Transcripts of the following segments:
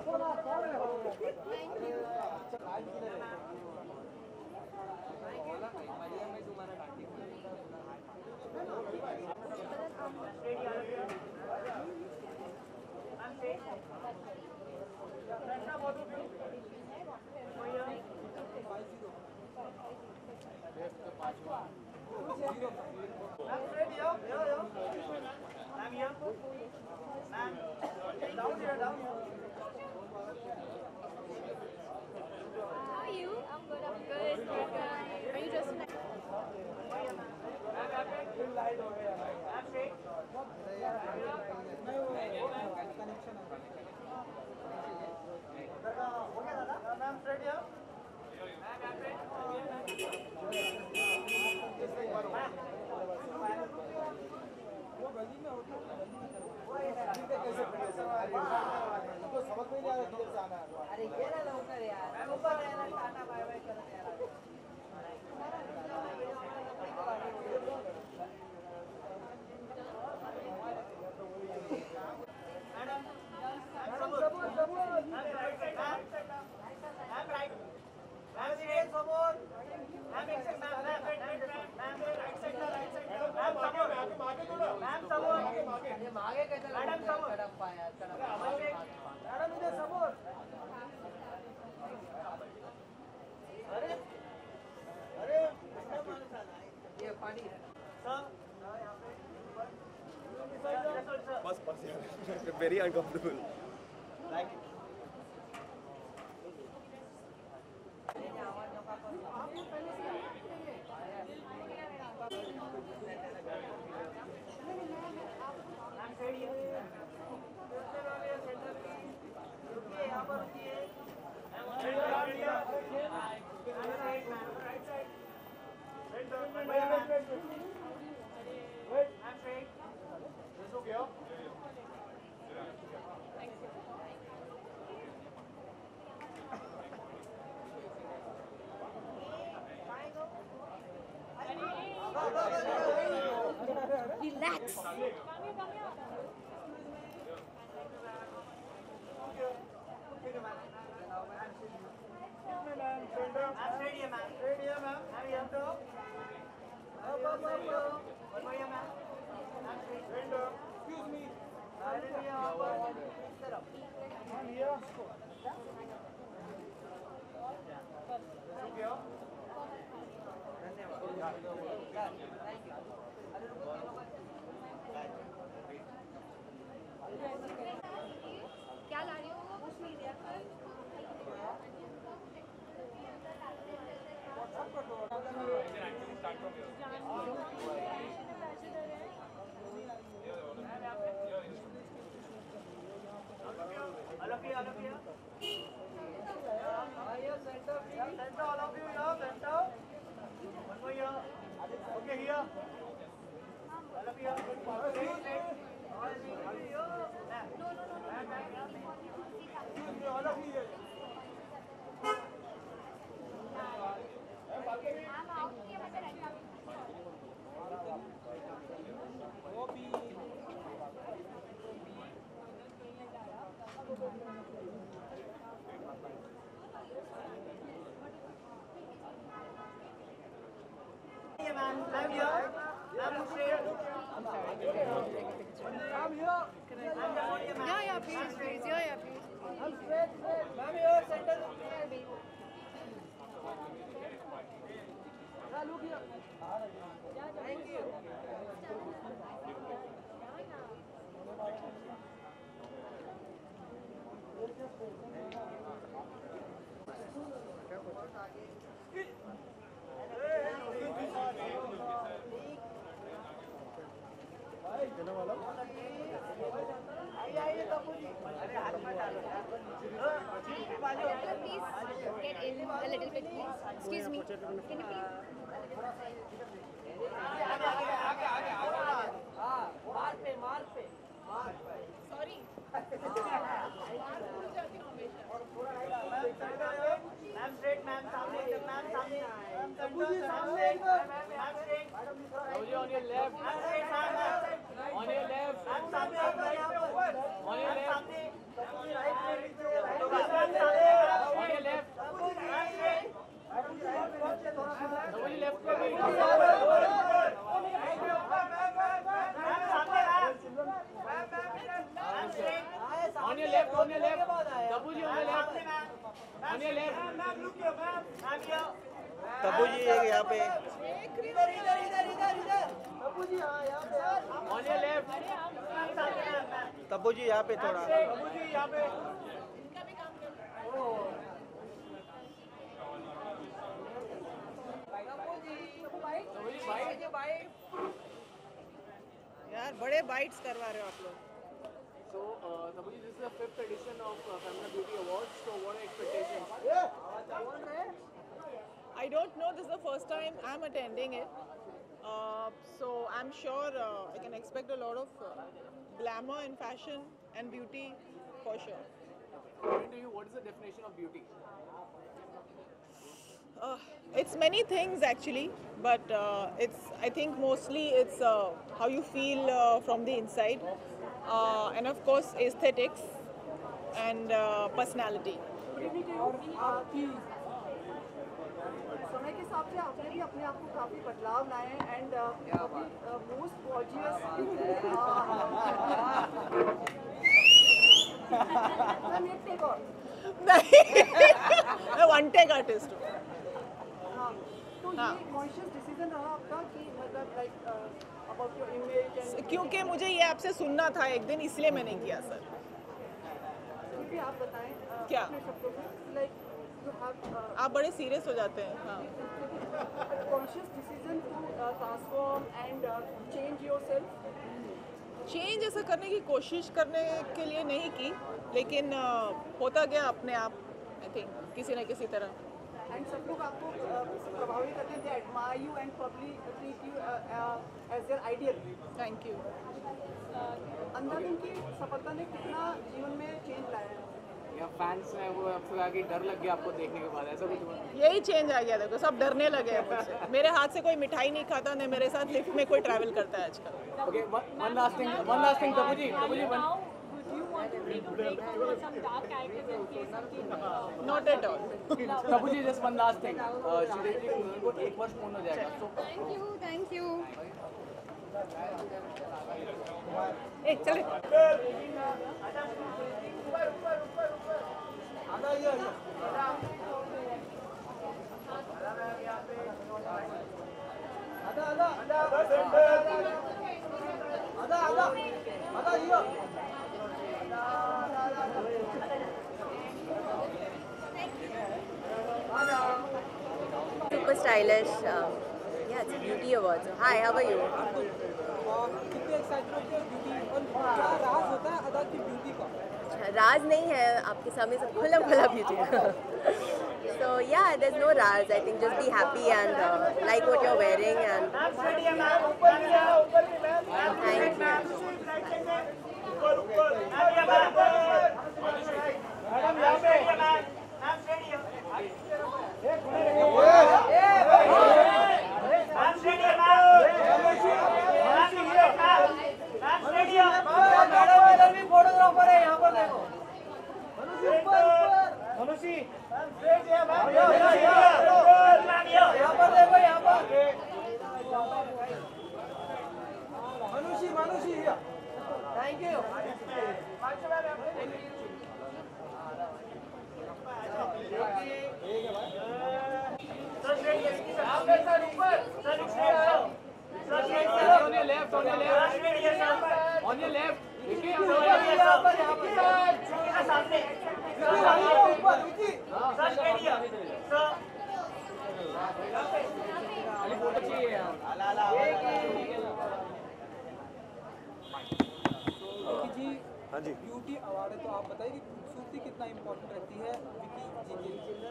How are you? I'm good. I'm good. Are you dressed nice? अरे ये ना लवकर यार ऊपर रहना टाटा बाय बाय करत यार मागे कैसे मैडम कड़प पाया मैडम इधर समोर अरे अरे ये पानी बस यार वेरी अनकंफर्टेबल लाइक Relax. क्या ला रही हो? कुछ नहीं दिया। Yeah, please. Yeah, please. I'm straight. Ma'am, your center. Look here. Thank you. Please get in a little bit, please. Excuse me. Can you please? मार पे Sorry. मैम स्ट्रेट मैम सामने ma'am सामने सामने ma'am straight on your left on your left ma'am सामने on your left On your left, on your left. Tabu ji on your left. On your left. Tabu ji एक यहाँ पे On your left. Tabu जी यहाँ पे थोड़ा Tabu ji यहाँ पे. यार बड़े बाइट्स करवा रहे हो आप लोग. So, Tabu ji, this is the 5th edition of Femina Beauty Awards. So, what are expectations? I don't know, this is the first time I'm attending it. So I'm sure I can expect a lot of glamour in fashion and beauty for sure. According to you, what is the definition of beauty? It's many things actually, but I think mostly it's how you feel from the inside, and of course aesthetics and personality. समय के हिसाब से आपने भी अपने आप को काफी बदलाव लाए हैं एंड मोस्ट गॉर्जियस नहीं, मैं वन टेक आर्टिस्ट हूँ. हाँ तो ये कॉन्शियस डिसीजन रहा आपका कि मतलब like about your image and क्योंकि मुझे ये आपसे सुनना था एक दिन, इसलिए मैंने किया सर. भी आप बताएं क्या? अपने शब्दों में लाइक यू हैव आप बड़े सीरियस हो जाते हैं. हाँ, conscious decision to transform and change yourself. Change ऐसा करने की कोशिश करने के लिए नहीं की, लेकिन होता गया अपने आप. आई थिंक किसी न किसी तरह. एंड सब लोग आपको प्रभावित करते हैं, they admire you and public treat you as their ideal. Thank you. Andhadhun की सफलता ने कितना जीवन में चेंज लाया है? या फैंस हैं वो आपको आगे डर लग गया आपको देखने के बाद, ऐसा कुछ हुआ? यही चेंज आ गया. देखो सब डरने लगे हैं मुझसे. मेरे हाथ से कोई मिठाई नहीं खाता, न मेरे साथ लिफ्ट में कोई ट्रैवल करता है आजकल. Okay, one last thing, Tabu ji, one. Would you want to take a break from some dark characters and play something? Not at all. Tabu ji, just one last thing. Sridevi ji को 1 वर्ष पूर्ण हो जाएगा. So, Thank you. ए चले. Super stylish. Yeah, it's a beauty award. So, hi, how are you? राज नहीं है आपके सामने, सब खुला खुला beauty. So yeah, there's no raz. I think just be happy and like what you're wearing and thank you. Photographer है यहाँ पर देखो. मनुषी यहाँ पर देखो, यहाँ पर Manushi. Thank you. on your left, on your left. On your left. देखिए हाँ जी. ब्यूटी अवार्ड है तो आप बताइए कि खूबसूरती कितना इम्पोर्टेंट रहती है विकी जी के लिए?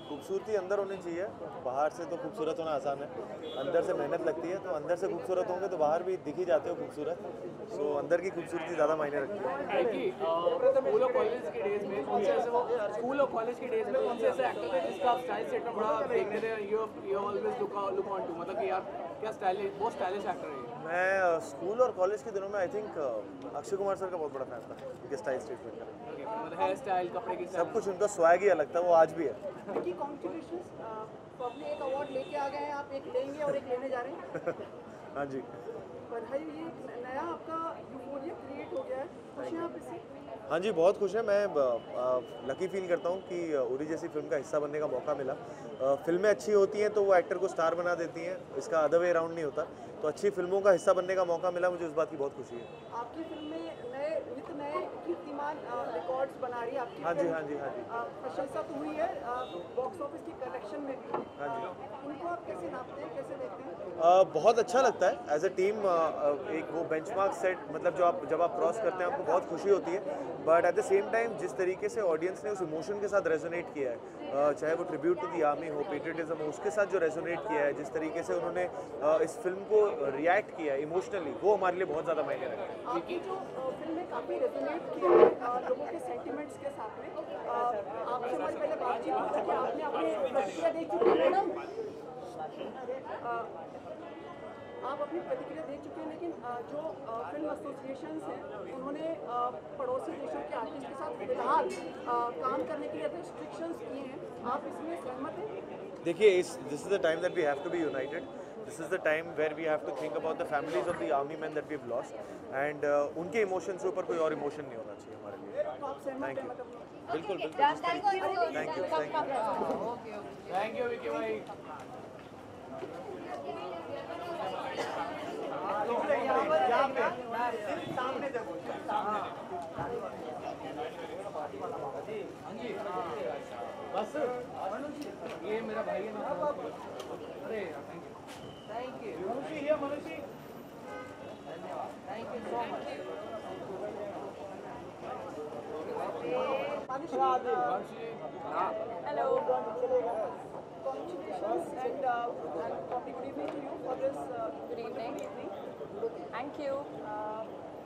खूबसूरती अंदर होनी चाहिए. बाहर से तो खूबसूरत होना आसान है, अंदर से मेहनत लगती है. तो अंदर से खूबसूरत होंगे तो बाहर भी दिख ही जाते हो खूबसूरत. सो अंदर की खूबसूरती ज़्यादा मायने रखती है. स्कूल और कॉलेज के डेज में कौन से ऐसे स्कूल और कॉलेज के डेज में कौन से ऐसे एक्टर थे जिसका आप स्टाइल सेट में बड़ा देखते थे, you always look on to, मतलब कि यार क्या स्टाइलिश, बहुत स्टाइलिश एक्टर है. मैं स्कूल और कॉलेज के दिनों में I think Akshay Kumar sir का बहुत बड़ा फैन था, उनके स्टाइल स्टेटमेंट का। हेयर स्टाइल, कपड़े की सब कुछ उनका स्वैग ही अलग था, वो आज भी है। विकी कॉन्ग्रेचुलेशंस, आपने एक अवार्ड लेके आ गए हैं, आप एक लेंगे और एक लेने जा रहे हैं। हाँ जी, बधाई, ये नया आपका यूफोरिया क्रिएट हो गया है, खुश हैं आप इससे? हाँ जी, बहुत खुश है। मैं लकी फील करता हूँ कि उरी जैसी फिल्म का हिस्सा बनने का मौका मिला। फिल्में अच्छी होती हैं तो वो एक्टर को स्टार बना देती हैं, इसका अदर वे राउंड नहीं होता। तो अच्छी फिल्मों का हिस्सा बनने का मौका मिला, मुझे उस बात की बहुत खुशी है। आपकी फिल्म में नए कीर्तिमान रिकॉर्ड्स बना रही है आपकी हाँ जी, फिल्म। हाँ जी, हाँ जी। प्रशंसा तो हुई है बॉक्स ऑफिस की कलेक्शन में भी। हाँ जी। उनको आप कैसे नापते हैं, कैसे देखते हैं? बहुत अच्छा लगता है एज अ टीम। एक वो बेंचमार्क सेट, मतलब जब आप क्रॉस करते हैं आपको बहुत खुशी होती है। But at the same time जिस तरीके से ऑडियंस ने उस इमोशन के साथ रेजोनेट किया है, चाहे वो ट्रिब्यूट टू दी आर्मी हो, पेट्रियटिज्म हो, उसके साथ जो रेजोनेट किया है, जिस तरीके से उन्होंने इस फिल्म को रिएक्ट किया इमोशनली, वो हमारे लिए बहुत ज़्यादा मायने रखता है। आपकी जो फिल्म में काफ़ी रेजोनेट किया है लोगों के सेंटिमेंट्स के साथ में। आपसे हमारी पहले बातचीत हुई थी कि आपने अपनी प्रतिक्रिया दे चुके हैं मैडम, आप अपनी प्रतिक्रिया दे चुके हैं, लेकिन जो फिल्म एसोसिएशंस हैं उन्होंने पड़ोसी देशों के आर्टिस्ट के साथ फिलहाल काम करने के लिए रिस्ट्रिक्शंस किए हैं, आप इसमें सहमत हैं? देखिए, this is the time that we have to be united. This is the time where we have to think about the families of the army man that we have lost, and उनके emotion से ऊपर कोई और emotion नहीं होना चाहिए हमारे लिए। तो आप सहमत थैंक हैं यू। मतलब? बिल्कुल बिल्कुल। Thank you. Thank you, thank you. Thank you Vicky भाई। सामने देखो, बस ये मेरा भाई है ना। अरे थैंक यू। मनुष्य है, मनुष्य। Thank you so much. Hello. Congratulations and probably good evening to you for this Good evening. evening. Thank you.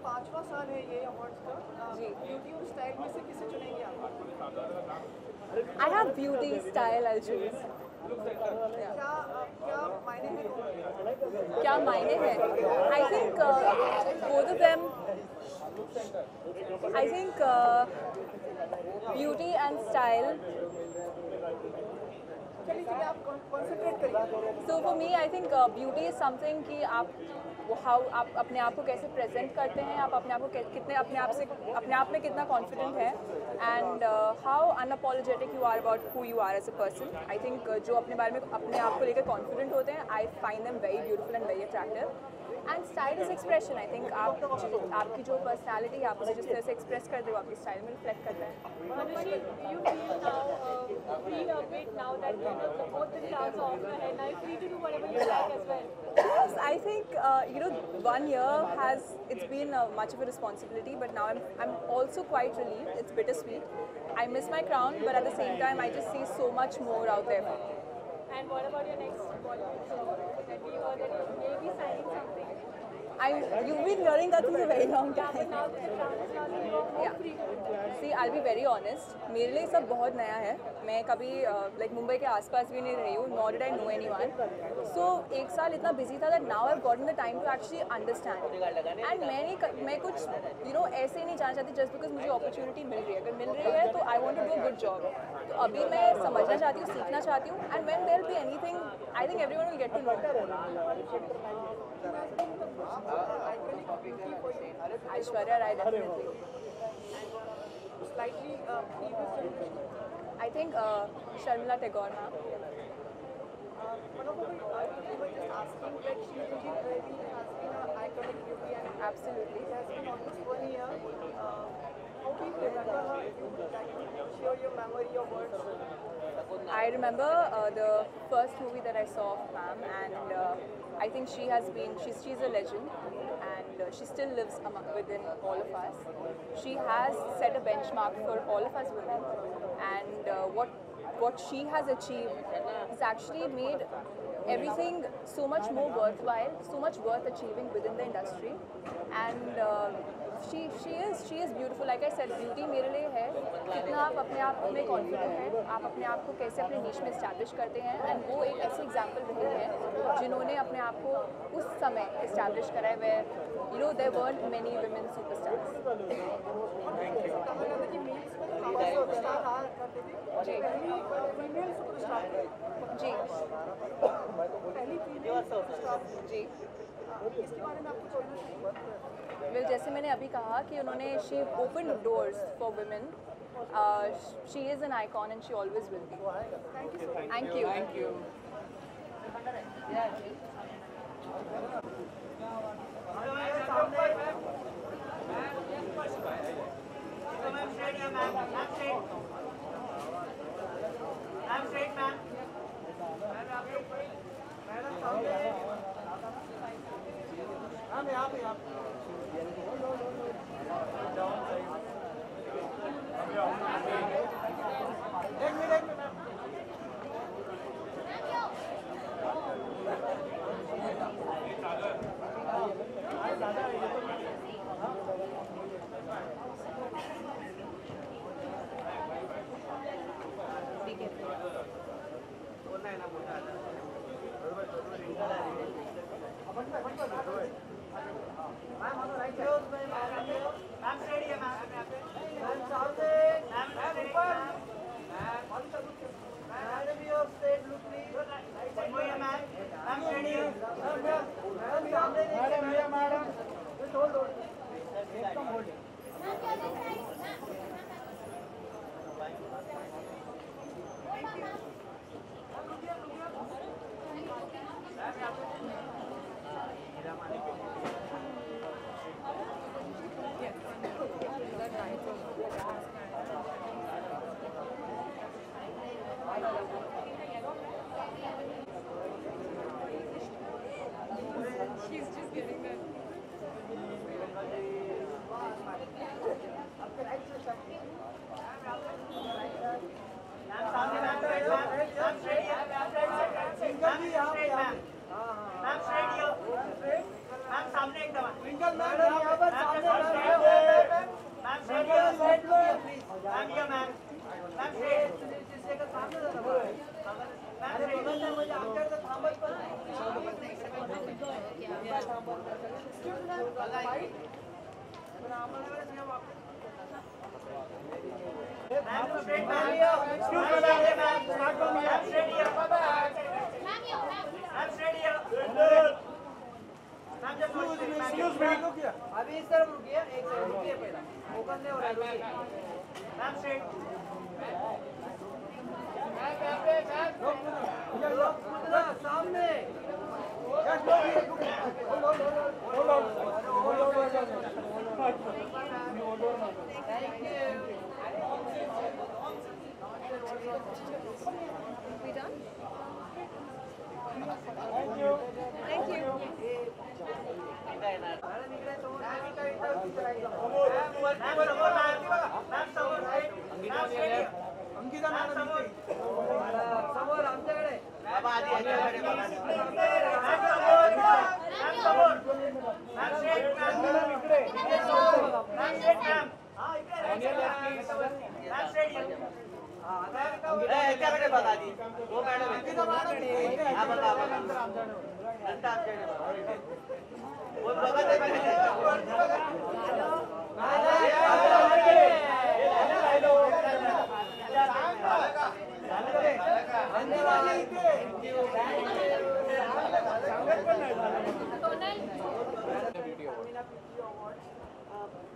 5वां साल है ये अवार्ड्स का। जी। ब्यूटी और स्टाइल में से किसे चुनेंगे आप? I have beauty, style, I'll choose. क्या मायने हैं? क्या मायने हैं? I think both of them. I think beauty and style. चलिए आप कॉन्सेंट्रेट करिए। So for me, I think beauty is something कि आप आप अपने आप को कैसे प्रेजेंट करते हैं, आप अपने आप को कितने अपने आप में कितना कॉन्फिडेंट है, and how unapologetic you are about who you are as a person. I think जो अपने बारे में अपने आप को लेकर कॉन्फिडेंट होते हैं, I find them very beautiful and very attractive. And style is expression. I think आपकी जो पर्सनैलिटी है, आप उसे जिस तरह से एक्सप्रेस करते हो, आपकी स्टाइल में रिफ्लेक्ट करता है। Manushi, you feel now free a bit now that both the crowds are off your head. Now you're free to do whatever you like as well. Yes, I think 1 year it's been much of a responsibility, but now I'm also quite relieved. It's bittersweet. I miss my crown, but at the same time, I just see so much more out there for me. And what about your next Bollywood show? That we heard that you may be signing something. You've been hearing that since a very long time. But now that the crown is running, you're more free to do that. See, I'll be very honest. मेरे लिए सब बहुत नया है. मैं कभी मुंबई के आसपास भी नहीं रही हूँ. Nor did I know anyone. So 1 साल इतना busy था that now I've gotten the time to actually understand. And मैं कुछ ऐसे ही नहीं जाना चाहती just because मुझे opportunity मिल रही है. अगर मिल रही है तो I want to do a good job. तो अभी मैं समझना चाहती हूँ, सीखना चाहती हूँ. And when there'll be anything, I think everyone will get to know. Aishwarya Rai definitely. Slightly previous generation. I think Sharmila Tagore ma'am. We were just asking that she really has been an iconic beauty and Absolutely. it has been almost 1 year. How do you remember her? If you would like to share your memory, your words. I remember the first movie that I saw of ma'am, and I think she's a legend, and she still lives within all of us. She has set a benchmark for all of us women, and what she has achieved has actually made everything so much more worthwhile, so much worth achieving within the industry. And she is beautiful. Like I said, beauty मेरे लिए है कितना आप अपने आप में confident हैं, आप अपने आप को कैसे अपने नीश में इस्टेब्लिश करते हैं. एंड वो एक ऐसे एग्जाम्पल रहे हैं जिन्होंने अपने आप को उस समय इस्टेब्लिश करा है where there weren't many women superstars. Ji ji. Well, जैसे मैंने अभी कहा कि उन्होंने she opened doors for women. She is an icon and she always will be. Thank you. Thank you. अभी इस तरफ रुकिए, एक सेकंड रुकिए पहले, ओपन नहीं हो रहा है, मैम स्ट्रेट, सामने, थैंक यू. Thank you. बता दी वो madam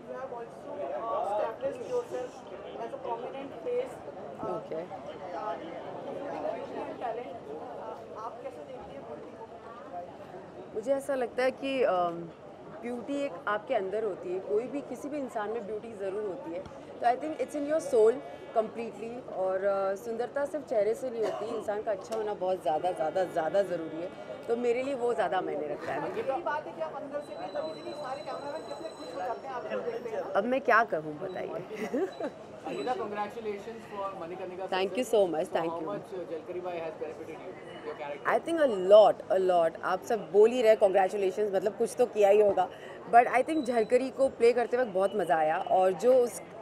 You have also established yourself as a prominent face. Okay. Talent. आप कैसे देखती हैं ब्यूटी को? मुझे ऐसा लगता है कि ब्यूटी एक आपके अंदर होती है. कोई भी किसी भी इंसान में ब्यूटी ज़रूर होती है. तो I think it's in your soul completely. और सुंदरता सिर्फ चेहरे से नहीं होती. इंसान का अच्छा होना बहुत ज़्यादा ज़रूरी है. तो मेरे लिए वो ज़्यादा मायने रखता है। यही बात है कि आप अंदर से भी कभी कभी सारे कैमरामैन कितने खुश हो जाते हैं आपको देखते हैं। अब मैं क्या कहूँ बताइए। Angita, congratulations for Manikarnika. Thank you so much. Thank How you. much Jalkari Bai has benefited you, your character? I think a lot. आप सब बोल ही रहे congratulations, मतलब कुछ तो किया ही होगा. But I think झलकरी को प्ले करते वक्त बहुत मज़ा आया और जो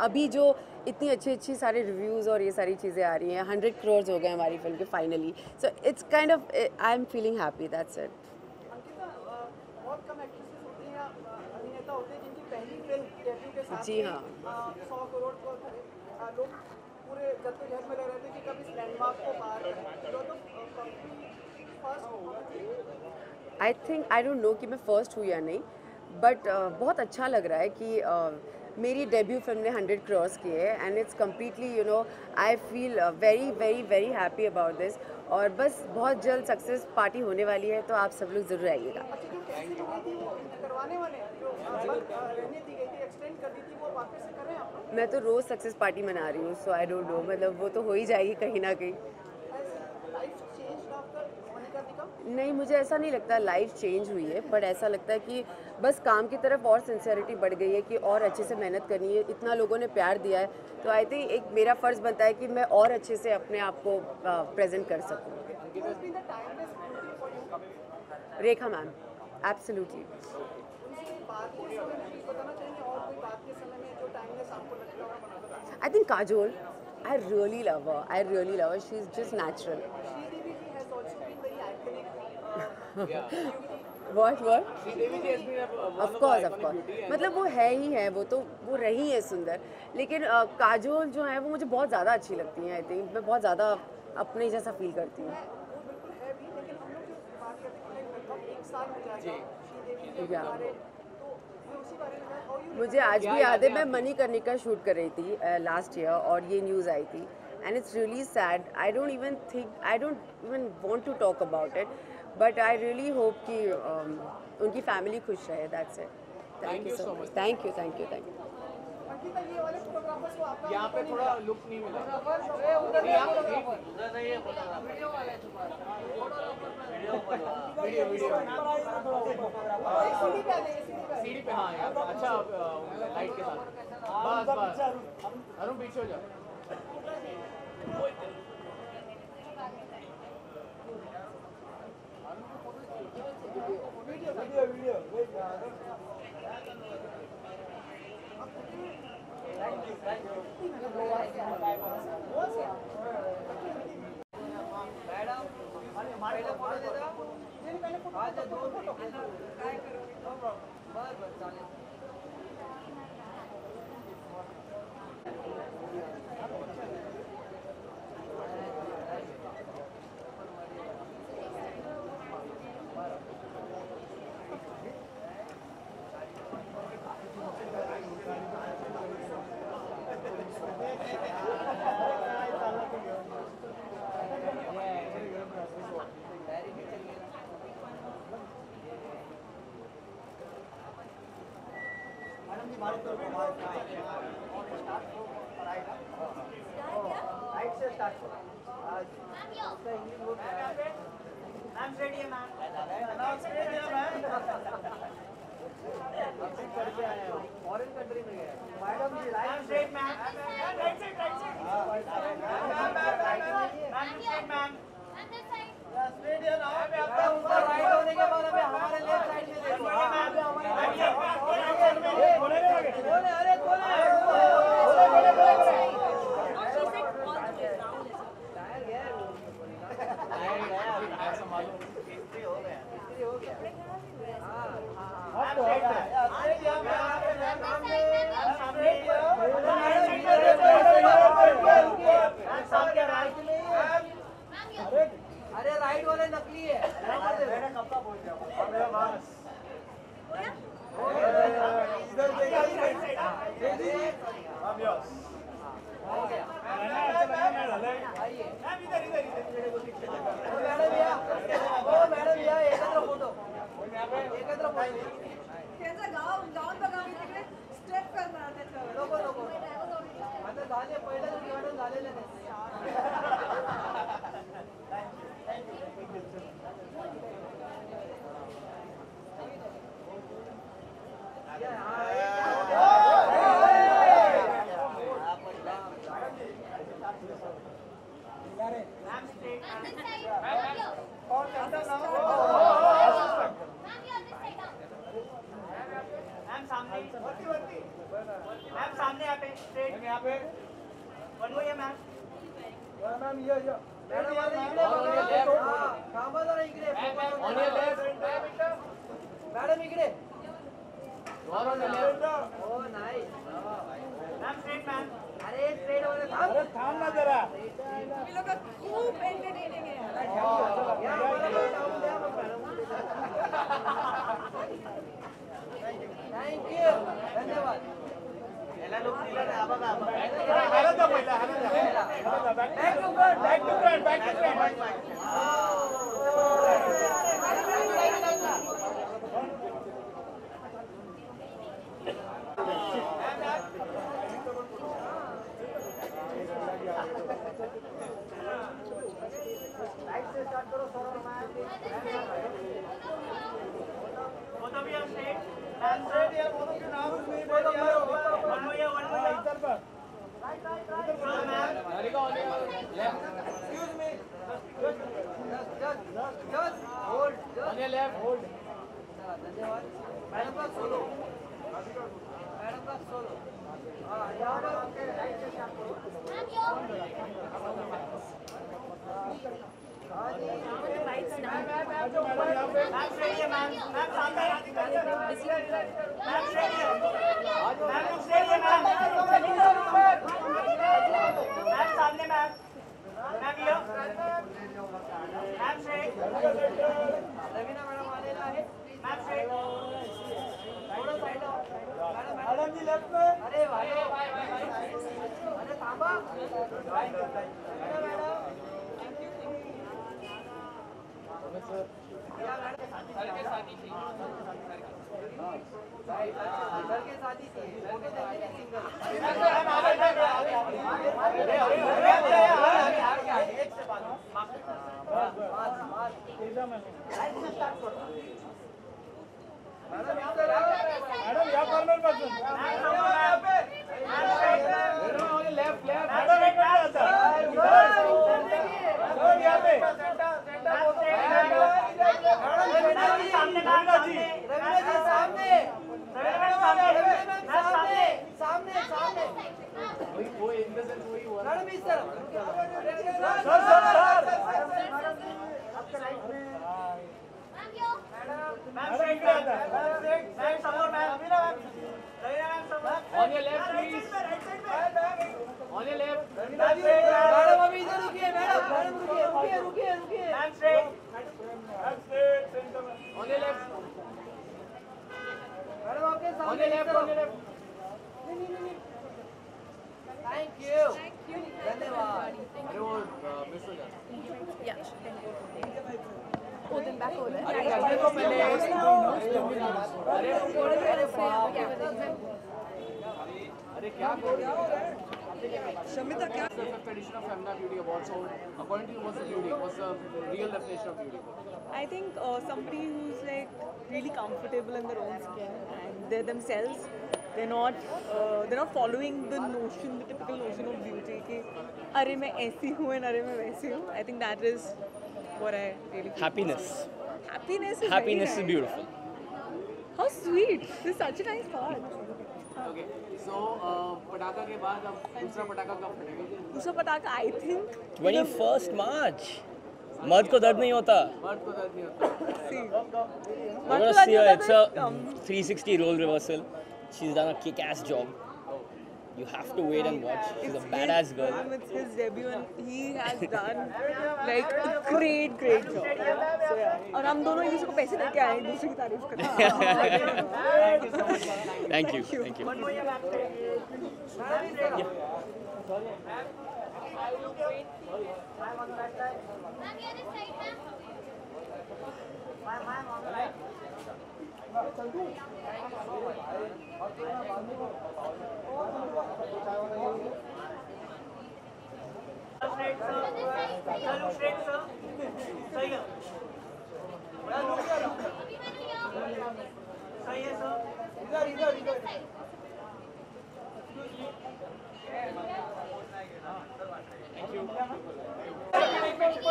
अभी जो इतनी अच्छी सारे रिव्यूज़ और ये सारी चीज़ें आ रही हैं, 100 crores हो गए हमारी फिल्म के finally. So it's kind of I am feeling happy. That's it. Ankita, बहुत कम एक्ट्रेसेस होती हैं, अभिनेता होते हैं जिनकी पहली फिल्म डेब्यू के साथ जी हाँ. 100 करोड़ को लोग पूरे जद्दोजहद में रह रहे थे कि कब इस लैंडमार्क को पार I think I don't know कि मैं फर्स्ट हुई या नहीं, बट बहुत अच्छा लग रहा है कि मेरी डेब्यू फिल्म ने 100 क्रॉस किए है and it's completely you know I feel very very very happy about this. और बस बहुत जल्द सक्सेस पार्टी होने वाली है, तो आप सब लोग ज़रूर आइएगा. मैं तो रोज़ सक्सेस पार्टी मना रही हूँ, सो आई डोंट नो, मतलब वो तो हो ही जाएगी कहीं ना कहीं. नहीं, मुझे ऐसा नहीं लगता लाइफ चेंज हुई है, बट ऐसा लगता है कि बस काम की तरफ और सिंसियरिटी बढ़ गई है कि और अच्छे से मेहनत करनी है. इतना लोगों ने प्यार दिया है, तो आई थिंक एक मेरा फ़र्ज़ बनता है कि मैं और अच्छे से अपने आप को प्रेजेंट कर सकूँ. Rekha ma'am, absolutely. I think Kajol, I really love her. She's just natural. What? Of course. मतलब वो है ही है, वो तो वो रही है सुंदर, लेकिन काजोल जो है वो मुझे बहुत ज़्यादा अच्छी लगती हैं. आई थिंक मैं बहुत ज़्यादा अपने जैसा फील करती हूँ. मुझे आज भी याद है, मैं मणिकर्णिका शूट कर रही थी लास्ट ईयर और ये न्यूज़ आई थी and it's really sad. I don't even want to talk about it, but I really hope कि उनकी फैमिली खुश रहे. That's it. Thank you so much. Thank you. यहाँ पे थोड़ा लुक नहीं मिला. वीडियो सीढ़ी पे. हाँ यार, अच्छा लाइट के साथ. बस अरुण पीछे हो जा. फॉरेन कंट्री में गया मैडम जी. Right side ma'am. राइट होने के बाद हमें हमारे लेफ्ट साइड में देखो. अरे अरे राइट वाले नकली है. एकत्र फोटो. त्यांचा गाऊन बघा मी तिकडे स्टेप करणार त्याच्यावर. नको आता झाले, पहिलं उद्घाटन झालेलं नाही. मैम सामने यहाँ पे स्ट्रेट यहाँ पे वन वो ये मैम मैम ये मैडम मैडम इकडे ओ नाइस मैम स्ट्रेट मैम अरे स्ट्रेट वाले थांब ना जरा ये लोग खूब एंटरटेनिंग है थैंक यू धन्यवाद याला लोक दिला ना बघा बॅक टू फ्रंट लाइट से स्टार्ट करो Saurabh ma'am both of you straight and straight यार both of you now straight यार वन मोर इधर पर right ma'am Harika on your left excuse me just hold on your left hold धन्यवाद madam का solo madam का solo हां यहां पर राइट से स्टार्ट करो Lights down. मैम स्ट्रेट है मैम सामने मैम स्ट्रेट है मैम स्ट्रेट है मैम सामने मैम ये मैम स्ट्रेट रवीना मैडम आलेला आहे मैम स्ट्रेट थोड़ा साइड मैडम जी लेफ्ट में अरे भाई अरे थांबा मैडम सर के साथ ही थी फोटो देखिए सिंगल एक से बात मैडम या कॉर्नर पासून left On your left, please. On your left. Madam अभी इधर रुकिए मैडम रुकिए ma'am straight On your left. Madam आपके सामने On your left. नहीं थैंक यू धन्यवाद अरे वो मिस हो जाता Yeah. Oh, then back over there. अरे करने को पहले अरे क्या बोल रहे हो शमिता क्या tradition of Femina Beauty Awards, so according to you what's the beauty, what's the real definition of beauty? I think somebody who's like really comfortable in their own skin and they're themselves. They're not following the notion, the typical notion of beauty. कि अरे मैं ऐसी हूँ and अरे मैं वैसी हूँ. I think that is what I really feel. Happiness. Happiness is Happiness very is nice. beautiful. How sweet. This is such a nice thought. Okay, so पटाखा के बाद अब दूसरा पटाखा कब फटेगा? दूसरा पटाखा I think 21st March. मर्द को दर्द नहीं होता. मर्द को दर्द नहीं होता. See. You're gonna see her. It's a 360 role reversal. She's done a kick-ass job. You have to wait and watch. She's a badass girl. It's his debut and he has done like a great job. So yeah. और हम दोनों एक दूसरे को पैसे देके आए एक दूसरे की तारीफ करने. Thank you. सही है सर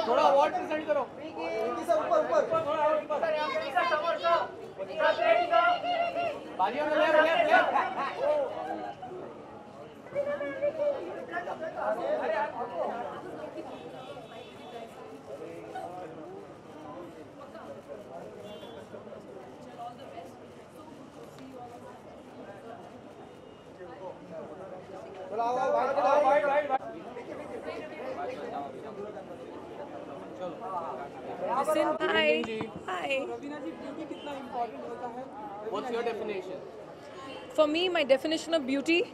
थोड़ा अवार्ड प्रेजेंट करो बाजी on the left. Listen, hi. Hi. What's your definition? For me, my definition of beauty,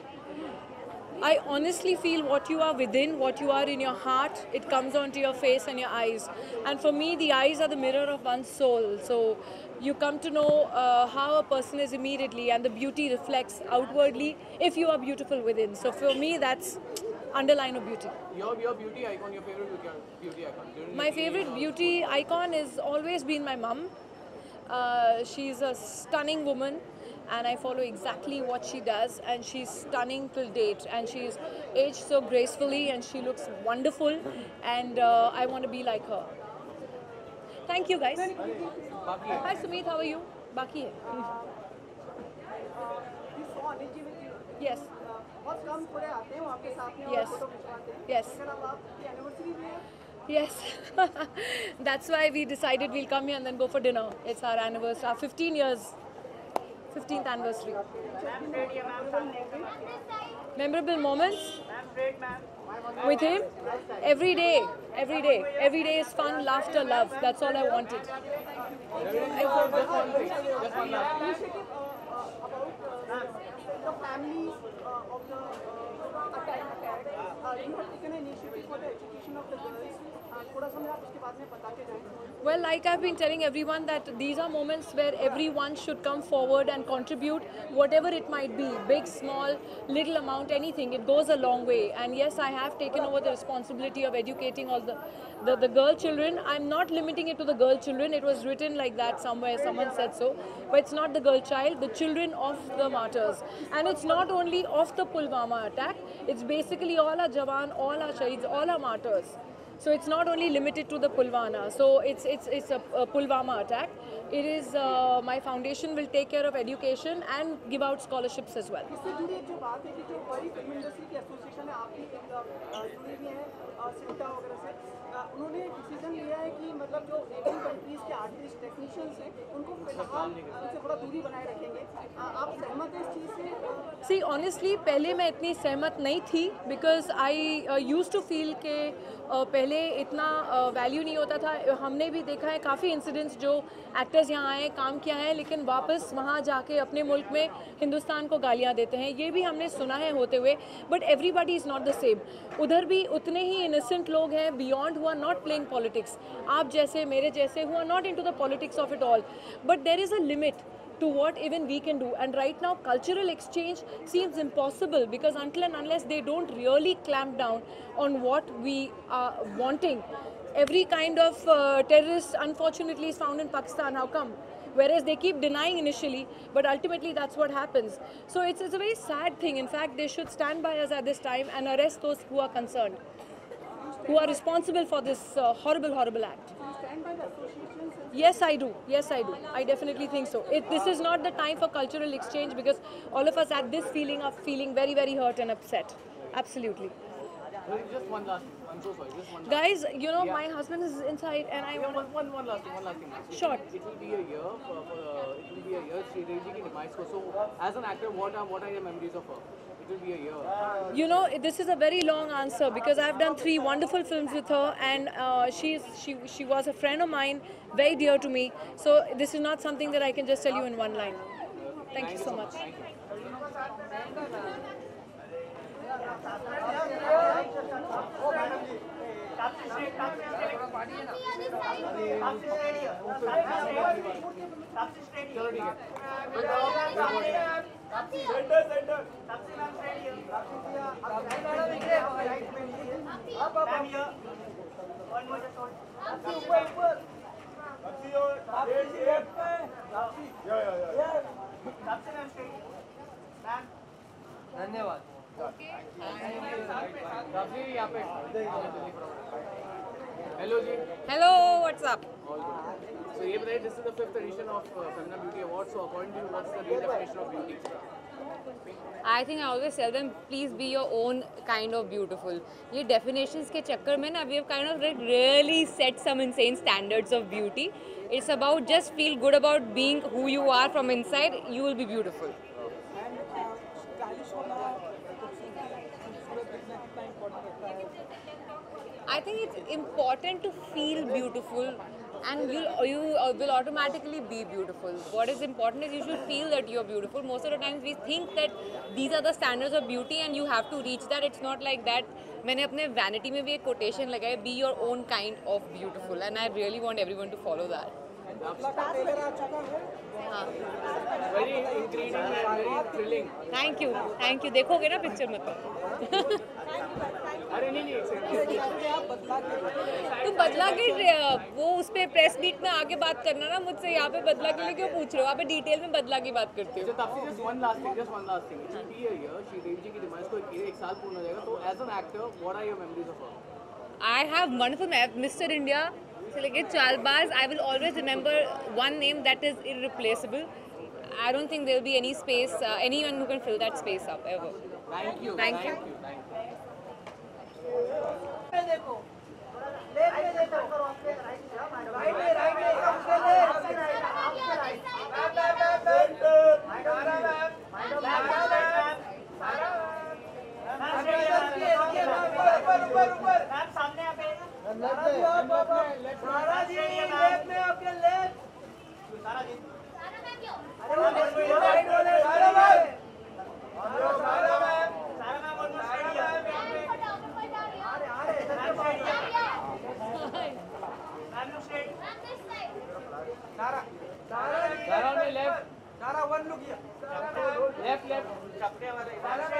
I honestly feel what you are within, what you are in your heart, it comes onto your face and your eyes. And for me, the eyes are the mirror of one's soul. So you come to know how a person is immediately, and the beauty reflects outwardly if you are beautiful within. So for me, that's underline of beauty. Your beauty icon, your favorite beauty icon. My favorite beauty icon has always been my mum. She's a stunning woman, and I follow exactly what she does, and she's stunning till date, and she's aged so gracefully, and she looks wonderful, and I want to be like her. Thank you, guys. Hi Sumit, how are you? Baki hai. Yes. Yes. Yes. Yes. That's why we decided we'll come here and then go for dinner. It's our anniversary, our 15th anniversary. Memorable moments? With him? Every day. Every day. Every day is fun, laughter, love. That's all I wanted. The families of the attack, you have taken an initiative for the education of the girls. थोड़ा सा मैं आप इसके बारे में बता के जाएं. Well, like I've been telling everyone that these are moments where everyone should come forward and contribute whatever it might be, big, small, little amount, anything. It goes a long way. And yes, I have taken over the responsibility of educating all the girl children. I'm not limiting it to the girl children. It was written like that somewhere. Someone said so. But it's not the girl child, the children of the martyrs. And it's not only of the Pulwama attack. It's basically all our Jawan, all our Shaheeds, all our martyrs. So it's not only limited to the Pulwama. So it's a Pulwama attack. It is my foundation will take care of education and give out scholarships as well. इससे जुड़ी एक जो बात है कि जो बड़ी film industry की एसोसिएशन है आपकी जुड़ी हुई है सिमटा वगैरह से उन्होंने डिसीजन लिया है कि मतलब जो नेबरिंग कंट्रीज के आर्टिस्ट टेक्नीशियंस हैं उनको फिलहाल उनसे थोड़ा दूरी बनाए रखेंगे आप सहमत हैं इस चीज़ से? See, honestly, पहले मैं इतनी सहमत नहीं थी because I used to feel कि पहले इतना वैल्यू नहीं होता था. हमने भी देखा है काफ़ी इंसिडेंट्स जो एक्टर्स यहाँ आए काम किया है लेकिन वापस वहाँ जाके अपने मुल्क में हिंदुस्तान को गालियाँ देते हैं. ये भी हमने सुना है होते हुए. But everybody is not the same. उधर भी उतने ही इनोसेंट लोग हैं beyond who are not playing politics. आप जैसे मेरे जैसे who are not into the politics of it all. But there is a limit to what even we can do, and right now cultural exchange seems impossible because until and unless they don't really clamp down on what we are wanting, every kind of terrorist unfortunately is found in Pakistan. How come? Whereas they keep denying initially, but ultimately that's what happens. So it's a very sad thing. In fact, they should stand by us at this time and arrest those who are concerned, who are responsible for this horrible act. Yes, I do. Yes, I do. I definitely think so. This is not the time for cultural exchange because all of us at this feeling are feeling very, very hurt and upset. Absolutely. Just one last. I'm so sorry. Just one last. Guys, you know my husband is inside, and I want one last thing. Sure. It will be a year. It will be a year. Shridevi ki demise ko. So, as an actor, what are your memories of her? It will be a year. You know, this is a very long answer because I've done 3 wonderful films with her, and she was a friend of mine, very dear to me. So this is not something that I can just tell you in one line. Thank you so much. धन्यवाद। Hello जी। Hello, what's up? So ये बताइए, this is the 5th edition of Femina Beauty Awards. So according to you, what's the real definition of beauty? I think I always tell them, please be your own kind of beautiful. ये definitions के चक्कर में ना we have kind of like really set some insane standards of beauty. It's about just feel good about being who you are from inside. You will be beautiful. I think it's important to feel beautiful, and you will automatically be beautiful. What is important is you should feel that you're beautiful. Most of the times we think that these are the standards of beauty and you have to reach that. It's not like that. मैंने अपने vanity में भी एक quotation लगाया, be your own kind of beautiful, and I really want everyone to follow that. Very intriguing and very thrilling. Thank you. देखोगे ना picture मतलब? अरे नहीं तुम बदला के वो उस पे प्रेस मीट में आगे बात करना ना मुझसे, यहाँ पे बदला के लिए क्यों पूछ रहे हो? आप डिटेल में बदला की बात करते हो। just one last thing. It will be a year. Sridevi जी की demise को एक साल पूर्ण हो जाएगा. तो as an actor, what are your memories of her? I have wonderful Mr. India से लेके Chaalbaaz. I will always remember one name that is irreplaceable. I don't think there will be any space, anyone who can fill that space up ever. Thank you. Thank you.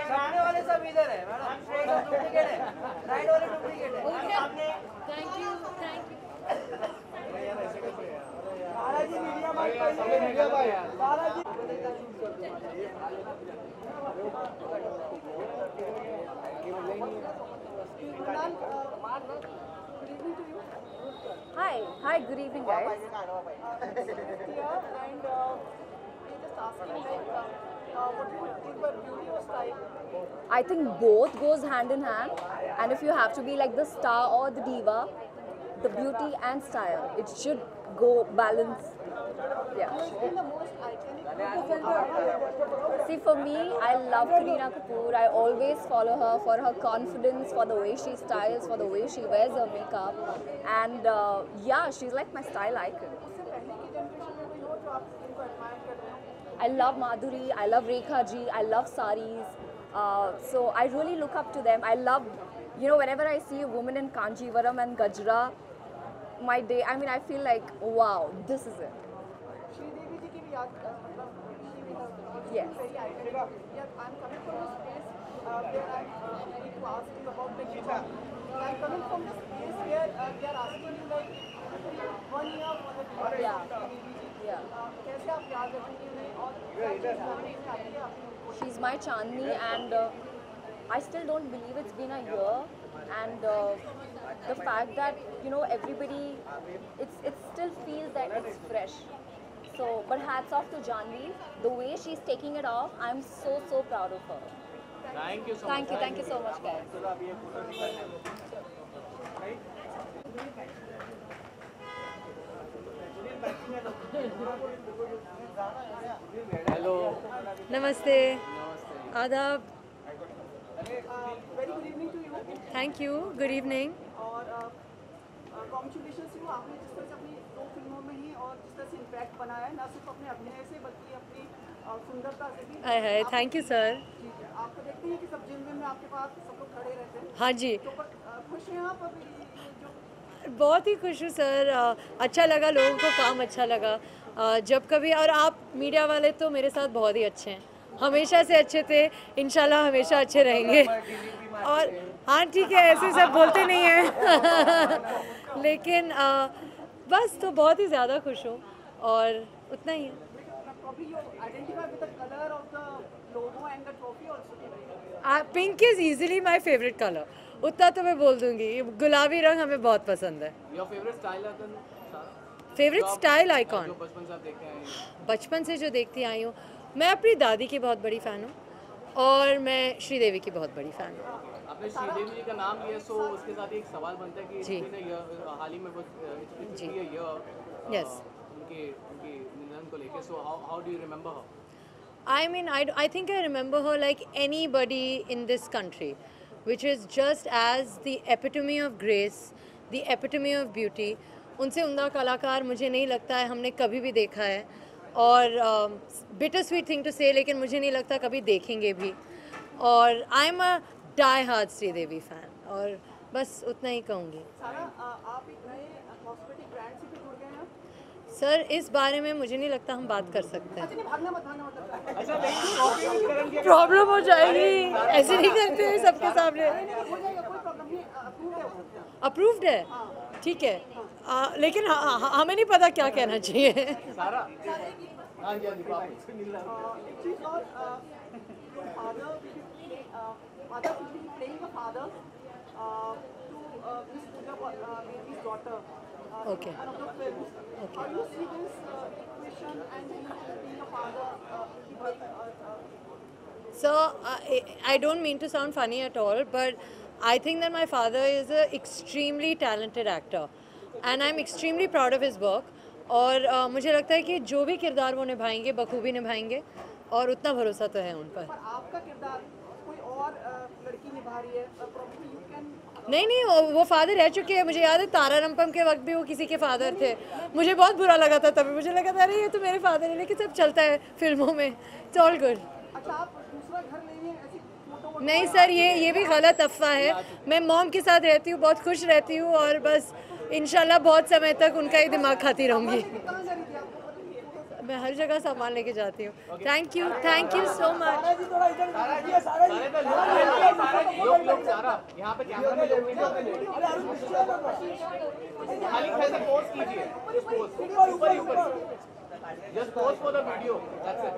सामने वाले सब इधर है madam, duplicate है, right वाले duplicate है। Thank you. Balaji media भाई, Balaji Hi, good evening guys. I think both goes hand in hand, and if you have to be like the star or the diva, the beauty and style, it should go balance. Yeah. See, for me, I love Kareena Kapoor. I always follow her for her confidence, for the way she styles, for the way she wears her makeup, and yeah, she's like my style icon. I love Madhuri, I love Rekha ji, I love saris. So I really look up to them. I love, whenever I see a woman in Kanjivaram and Gajra, my day, I feel like, wow, this is it. Yes. I'm coming from a space where I need to ask you about the hijab. I'm coming from the space where they are asking you like 1 year for the hijab. Yeah. कैसे आप याद रखेंगे उन्हें और She's my Chandni, and I still don't believe it's been a year, and the fact that everybody, it still feels that it's fresh. So, but hats off to Janvi, the way she's taking it off. I'm so proud of her. Thank you so much. Thank you so much, guys. Hello. Namaste. Adab. Very good evening to you. Thank you. Good evening. और congratulations you, आपने जिस तरह से अपनी 2 फिल्मों में ही और जिस तरह से इम्पैक्ट बनाया है, ना सिर्फ अपने अभिनय से बल्कि अपनी सुंदरता से भी। Hi thank you sir. आपको देखते हैं कि सब जिम में आपके पास सब लोग खड़े रहते हैं। हाँ जी। तो खुश हैं आप अभी? बहुत ही खुश हूँ सर। अच्छा लगा, लोगों को काम अच्छा लगा। जब कभी, और आप मीडिया वाले तो मेरे साथ बहुत ही अच्छे हैं, हमेशा से अच्छे थे, इंशाल्लाह हमेशा अच्छे रहेंगे। और हाँ ठीक है, ऐसे सब बोलते नहीं हैं लेकिन बस तो बहुत ही ज़्यादा खुश हूँ और उतना ही है। probably you identify with the color of the logo and the trophy also. Pink is easily my favourite colour, उतना तो मैं बोल दूंगी। गुलाबी रंग हमें बहुत पसंद है। Your favorite style है फेवरेट स्टाइल आइकॉन बचपन से आप देखते हैं? बचपन से जो देखती आई हूँ, मैं अपनी दादी की बहुत बड़ी फ़ैन हूँ और मैं श्रीदेवी की बहुत बड़ी फ़ैन हूँ। आपने श्रीदेवी जी का नाम लिया, सो उसके साथ एक सवाल बनता है कि जी। हाल ही में जी। यस उनके निधन को लेके, so how do you remember her? I mean, I think I remember her like anybody in this country, which is just as the epitome of grace, the epitome of beauty. उनसे उम्दा कलाकार मुझे नहीं लगता है हमने कभी भी देखा है, और बिटर स्वीट थिंग टू से, लेकिन मुझे नहीं लगता कभी देखेंगे भी। और I am a die hard Sridevi fan, और बस उतना ही कहूँगी। आप एक नए कॉस्मेटिक ब्रांड से भी जुड़ गए हैं? सर, इस बारे में मुझे नहीं लगता हम बात कर सकते हैं। प्रॉब्लम हो जाएगी, ऐसे नहीं करते हैं सबके सामने। अप्रूव्ड है, ठीक है, लेकिन हमें नहीं पता क्या कहना चाहिए। Okay. How do you see this equation and being a father? So I don't mean to sound funny at all, but I think that my father is an extremely talented actor, and I'm extremely proud of his work. और मुझे लगता है कि जो भी किरदार वो निभाएंगे बखूबी निभाएंगे, और उतना भरोसा तो है उन पर। आपका किरदार कोई और लड़की निभा रही है, probably you can नहीं, वो फादर रह चुके हैं। मुझे याद है तारा रंपम के वक्त भी वो किसी के फादर थे। मुझे बहुत बुरा लगा था तभी, मुझे लगा था अरे ये तो मेरे फादर है, लेकिन सब चलता है फिल्मों में, इट्स ऑल गुड। अच्छा, आप दूसरा घर ले रही हैं, ऐसी फोटो? नहीं सर, ये भी गलत अफवाह है। मैं मॉम के साथ रहती हूँ, बहुत खुश रहती हूँ, और बस इंशाल्लाह बहुत समय तक उनका ही दिमाग खाती रहूँगी। मैं हर जगह सामान लेके जाती हूँ। Thank you so much. Just pose for the video. That's it.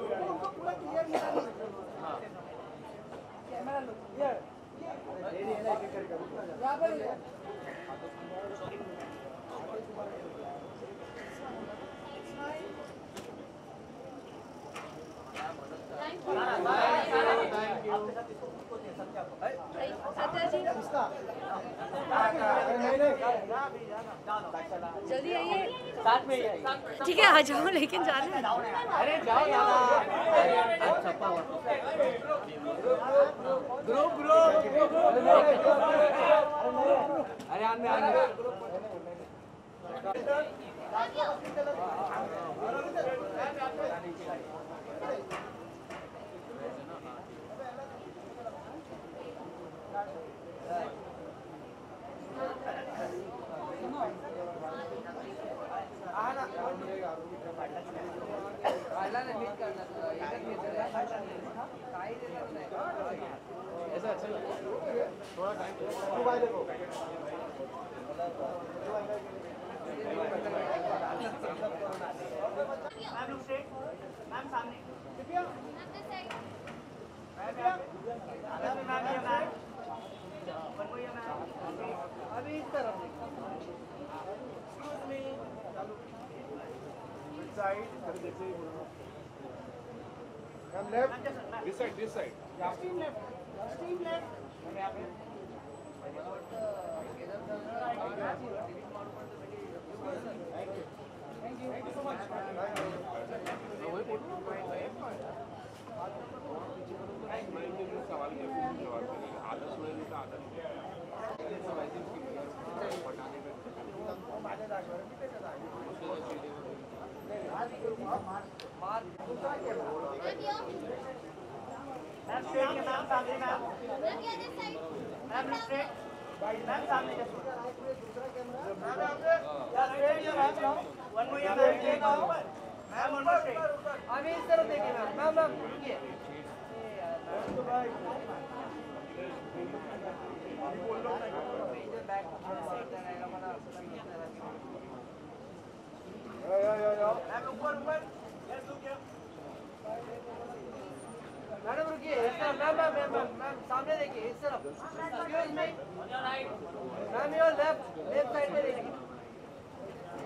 जल्दी आइए, ठीक है, आ जाओ, लेकिन जाना है। अरे जाओ ग्रुप अरे आने ऐसा अच्छा लगा, थोड़ा टाइम मैम सामने अभी इस तरफ Come left. This side. Stream left. Thank you so much. Ma'am सामने देखिए इस तरफ excuse me ma'am your left side में देखिए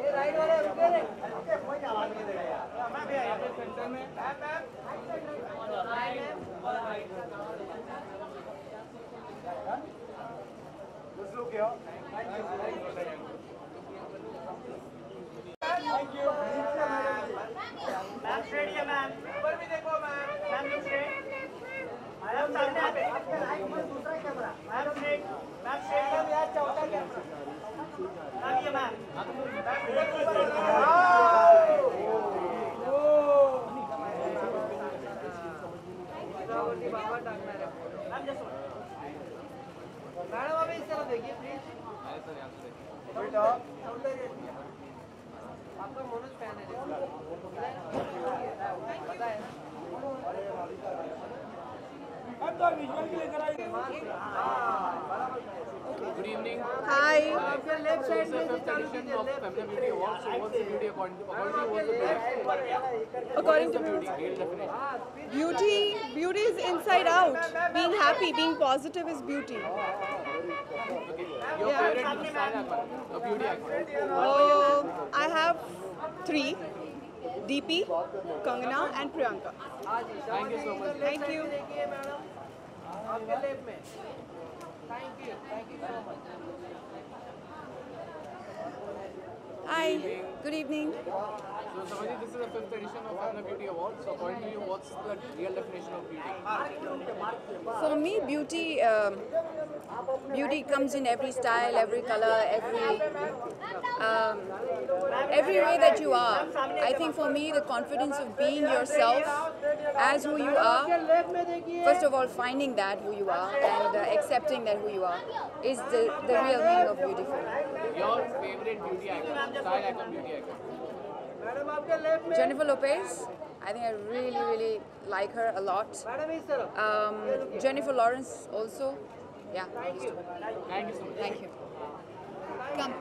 ये राइट वाले रुके रे कोई आवाज नहीं दे रहा यार मैम यहाँ पे सेंटर में मैम कुछ लोग क्या थैंक यू मैम स्ट्रेट है मैम ऊपर भी देखो मैम मैम स्ट्रेट मैम सामने पे आपके राइट में दूसरा कैमरा मैम स्ट्रेट मैम यार चौथा कैमरा मैम ये मैम मैडम अभी इस तरफ देखिए प्लीज बेटा आपका मनोज फैन है पता है हम तो विजुअल के लिए कराएंगे Good evening. Hi. आपके लेफ्ट साइड में Fifth edition of Femina Beauty Awards. So what's the beauty according to what's the beauty? According to beauty, real definition. Beauty is inside out. Being happy, being positive is beauty. Okay. Your favorite style icon, a beauty icon. I have 3. DP, Kangana and Priyanka. Thank you so much. Thank you. देखिए madam आपके left में thank you so much Hi, good evening. So Samaji, this is the 5th edition of Femina Beauty Awards. So according to you, what's the real definition of beauty? For me, beauty comes in every style, every color, every way that you are. I think for me, the confidence of being yourself as who you are, first of all, finding that who you are and accepting that who you are is the real meaning of beautiful. Your favorite beauty icon, style icon, beauty icon? Madam आपके left में Jennifer Lopez, I think I really like her a lot. Madam इस तरफ Jennifer Lawrence also. Yeah. Thank you so much. Thank you. Come.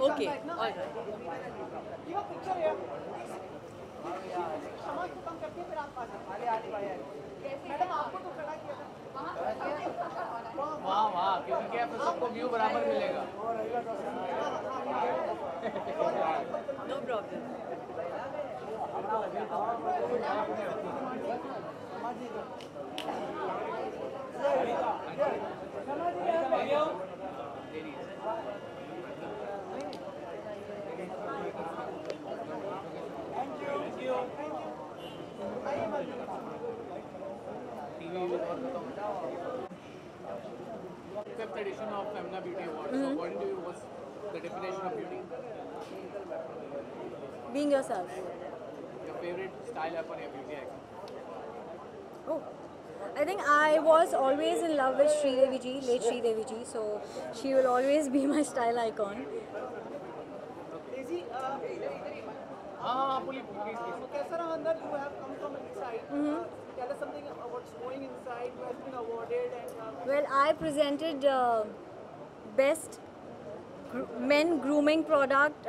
Okay, all right. वाह क्योंकि क्या फिर सबको view बराबर मिलेगा. No problem. Fifth edition of Femina Beauty Awards. So according to you, what's the definition of beauty? Being yourself. Your favorite style icon, your beauty icon? Oh, I think I was always in love with Sridevi ji, late Sridevi ji, so she will always be my style icon. Daisy, please. कैसा रहा अंदर? You have come from inside. Tell us something about what's going inside. Who has been awarded and. Well, I presented best men grooming product,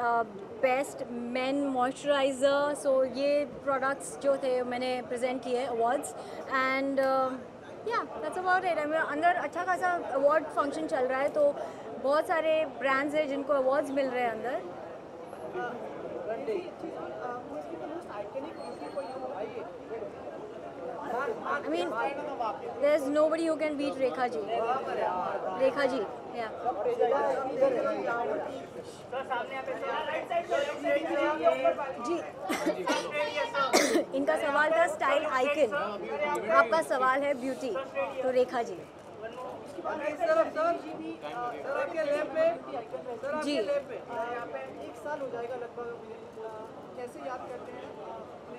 best men moisturizer. So ये products जो थे मैंने present किए awards and yeah, that's about it. अंदर अच्छा खासा award function चल रहा है तो बहुत सारे brands हैं जिनको awards मिल रहे हैं अंदर. I mean, there's nobody who can beat Rekha ji. Rekha ji, yeah. जी इनका सवाल था स्टाइल आइकन, आपका सवाल है ब्यूटी, तो रेखा जी. जी. यहाँ पे 1 साल हो जाएगा लगभग. कैसे याद करते हैं अपने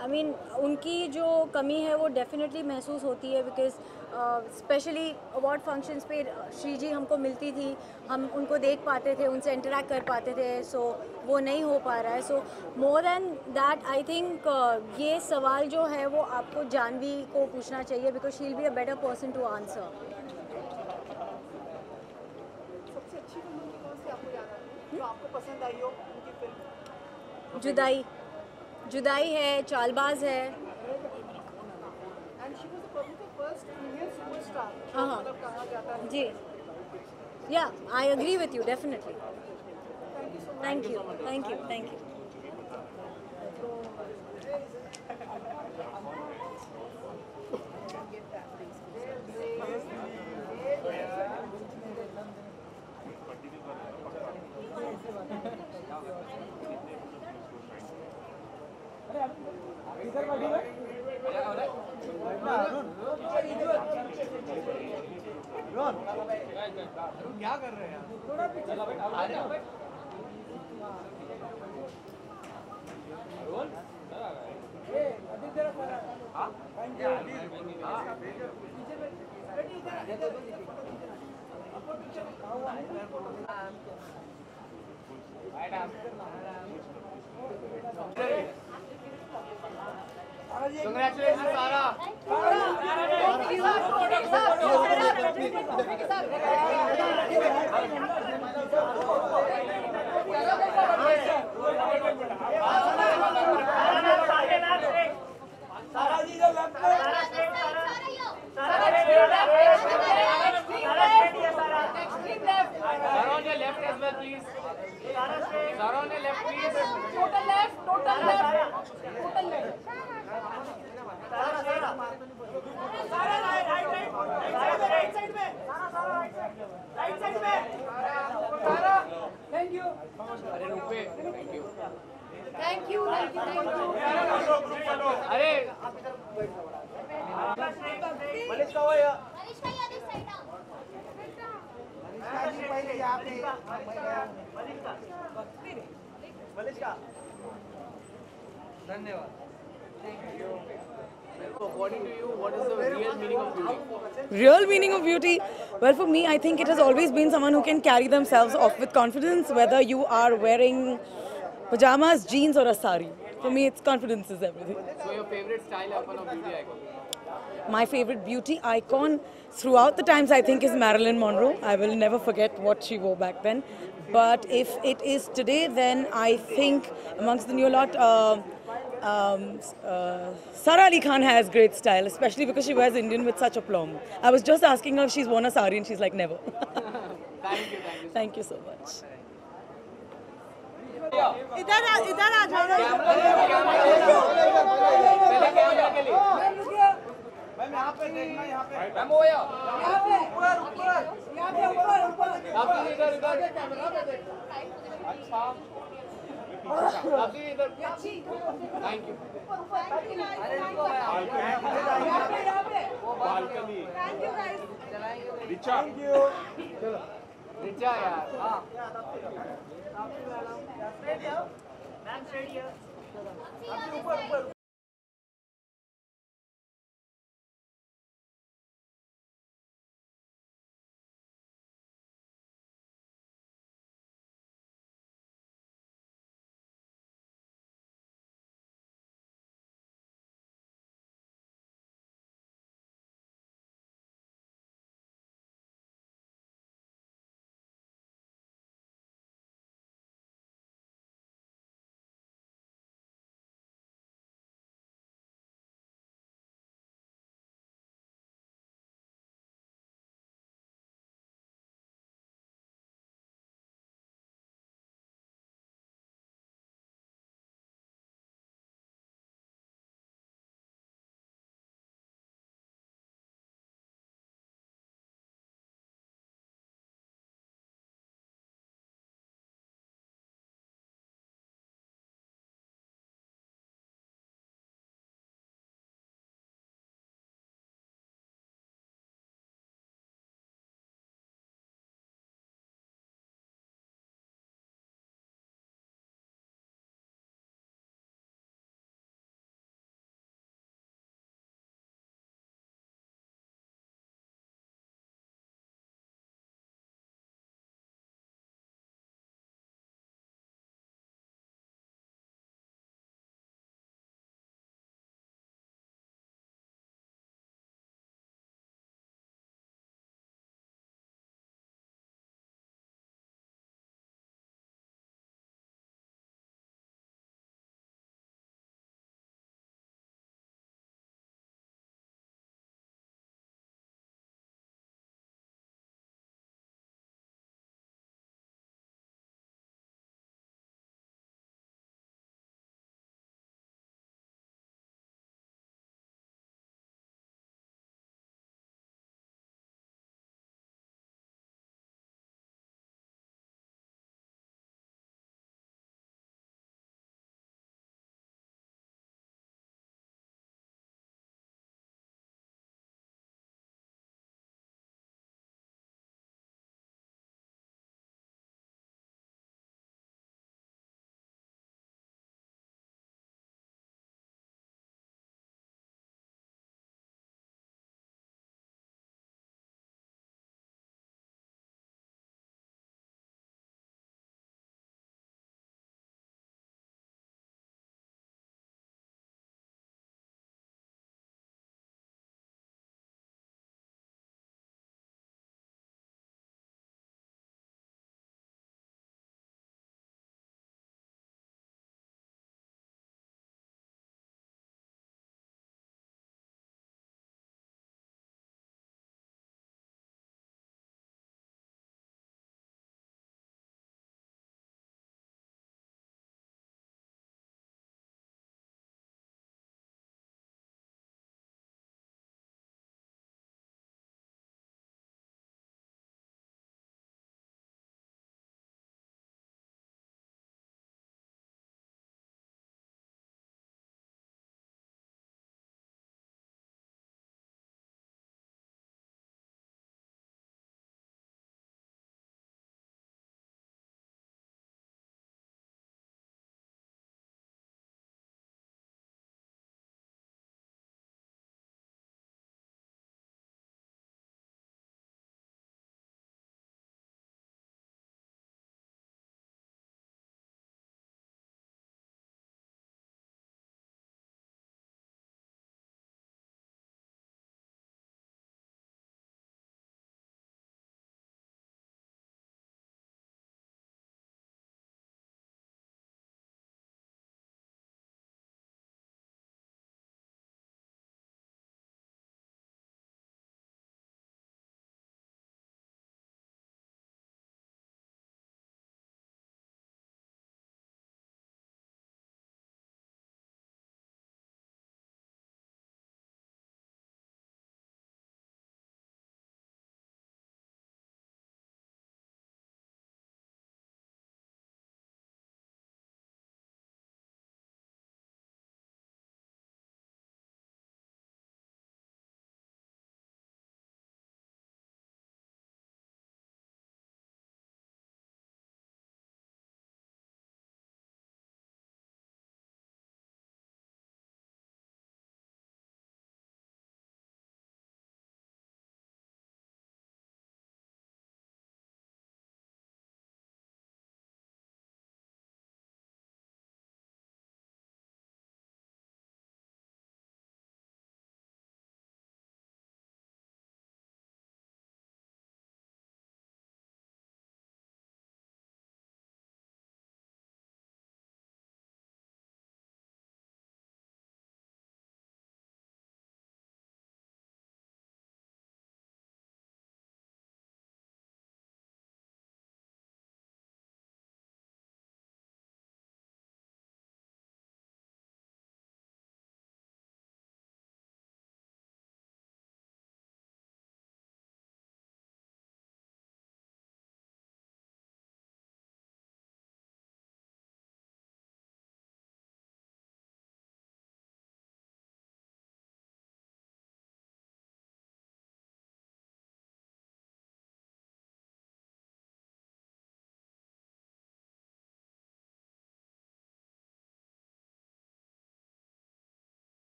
आई मीन उनकी जो कमी है वो डेफिनेटली महसूस होती है बिकॉज स्पेशली अवार्ड फंक्शंस पे श्री जी हमको मिलती थी, हम उनको देख पाते थे, उनसे इंटरेक्ट कर पाते थे, सो वो नहीं हो पा रहा है. So more than that I think ये सवाल जो है वो आपको जानवी को पूछना चाहिए because she will be a better person to answer. सबसे अच्छी फिल्म उनकी कौन सी आपको याद है जो आपको पसंद आई हो उनकी फिल्म? जुदाई, जुदाई है, चालबाज है. And she was probably the first female superstar. हाँ मतलब कहा जाता है. जी, yeah I agree with you definitely. Thank you, thank you, thank you. क्या कर रहे हैं? Congratulations, Sara. Sara on your left as well, please. Sara on your left, please. Total left, total left, total left. Thank you. अरे रुपए, thank you. Thank you. अरे मनीष का हुआ यार. मनीष का. धन्यवाद. According to you, what is the real meaning of beauty? Real meaning of beauty? Well, for me, I think it has always been someone who can carry themselves off with confidence, whether you are wearing pajamas, jeans, or a sari. For me, it's confidence is everything. So your favorite style icon of beauty icon? My favorite beauty icon throughout the times, I think, is Marilyn Monroe. I will never forget what she wore back then. But if it is today, then I think amongst the new lot, Sara Ali Khan has great style, especially because she wears Indian with such aplomb. I was just asking her if she's worn a sari and she's like, never. Thank you. Thank you so much. इधर आ जाओ. Ma'am यहाँ पे देखना, यहाँ पे. Ma'am वो या. ऊपर ऊपर. यहाँ पे ऊपर ऊपर. आप इधर कैमरा पे देख. अच्छा. आप इधर. Thank you. अरे रुको यहाँ पे. वो balcony. Thank you guys. Richa. चलो. रिचा यार. हाँ. Ma'am straight here. ऊपर ऊपर.